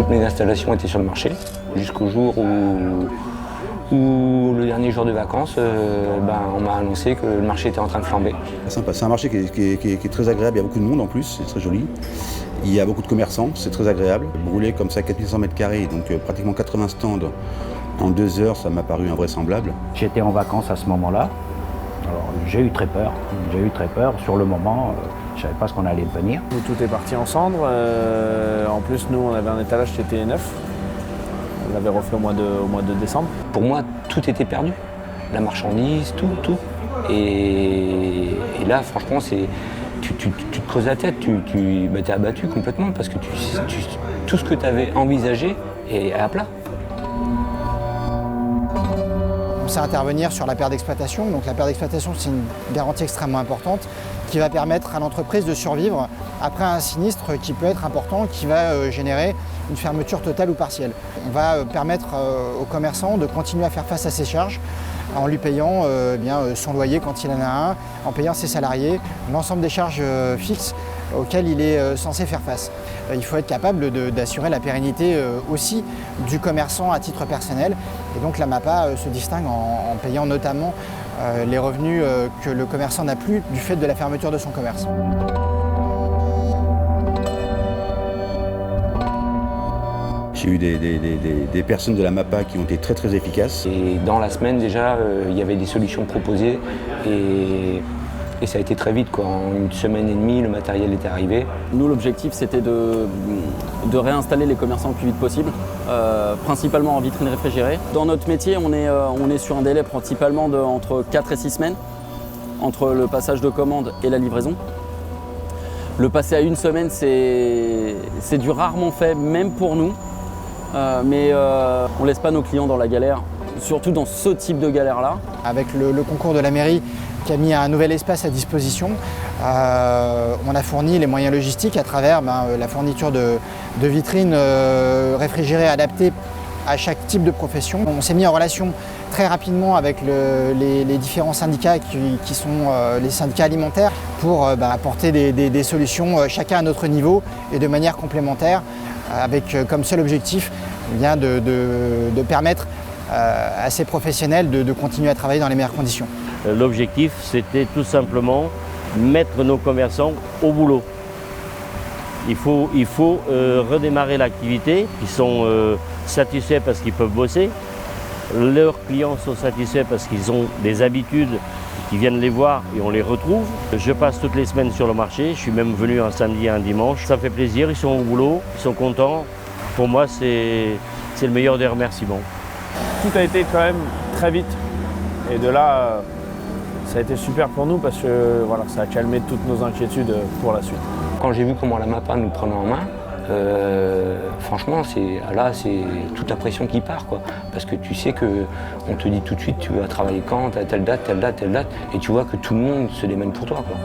toutes mes installations étaient sur le marché, jusqu'au jour où le dernier jour de vacances, on m'a annoncé que le marché était en train de flamber. C'est sympa, c'est un marché qui est très agréable, il y a beaucoup de monde en plus, c'est très joli. Il y a beaucoup de commerçants, c'est très agréable. Brûler comme ça 4100 m², donc pratiquement 80 stands en 2 heures, ça m'a paru invraisemblable. J'étais en vacances à ce moment-là, alors j'ai eu très peur. Sur le moment, je ne savais pas ce qu'on allait devenir. Tout est parti en cendres. En plus, nous, on avait un étalage qui était neuf. On l'avait refait au mois de décembre. Pour moi, tout était perdu. La marchandise, tout. Et là, franchement, tu te creuses la tête, t'es abattu complètement parce que tout ce que tu avais envisagé est à plat. On sait intervenir sur la perte d'exploitation. Donc la perte d'exploitation, c'est une garantie extrêmement importante qui va permettre à l'entreprise de survivre après un sinistre qui peut être important, qui va générer une fermeture totale ou partielle. On va permettre aux commerçants de continuer à faire face à ses charges en lui payant son loyer quand il en a un, en payant ses salariés, l'ensemble des charges fixes auxquelles il est censé faire face. Il faut être capable d'assurer la pérennité aussi du commerçant à titre personnel. Et donc la MAPA se distingue en payant notamment les revenus que le commerçant n'a plus du fait de la fermeture de son commerce. J'ai eu des personnes de la MAPA qui ont été très très efficaces. Et dans la semaine déjà, il y avait des solutions proposées et ça a été très vite, quoi. En 1 semaine et demie, le matériel était arrivé. Nous, l'objectif, c'était de réinstaller les commerçants le plus vite possible, principalement en vitrine réfrigérée. Dans notre métier, on est sur un délai principalement entre 4 et 6 semaines, entre le passage de commande et la livraison. Le passer à 1 semaine, c'est du rarement fait, même pour nous. Mais on ne laisse pas nos clients dans la galère, surtout dans ce type de galère-là. Avec le concours de la mairie qui a mis un nouvel espace à disposition, on a fourni les moyens logistiques à travers la fourniture de vitrines réfrigérées adaptées à chaque type de profession. On s'est mis en relation très rapidement avec les différents syndicats qui sont les syndicats alimentaires pour apporter des solutions chacun à notre niveau et de manière complémentaire, avec comme seul objectif de permettre à ces professionnels de continuer à travailler dans les meilleures conditions. L'objectif, c'était tout simplement mettre nos commerçants au boulot. Il faut redémarrer l'activité. Ils sont satisfaits parce qu'ils peuvent bosser. Leurs clients sont satisfaits parce qu'ils ont des habitudes, qui viennent les voir et on les retrouve. Je passe toutes les semaines sur le marché. Je suis même venu un samedi et un dimanche. Ça fait plaisir, ils sont au boulot, ils sont contents. Pour moi, c'est le meilleur des remerciements. Tout a été quand même très vite. Et de là, ça a été super pour nous parce que voilà, ça a calmé toutes nos inquiétudes pour la suite. Quand j'ai vu comment la MAPA nous prenait en main, franchement, c'est toute la pression qui part, quoi. Parce que tu sais qu'on te dit tout de suite, tu vas travailler quand, à telle date, et tu vois que tout le monde se démène pour toi, quoi.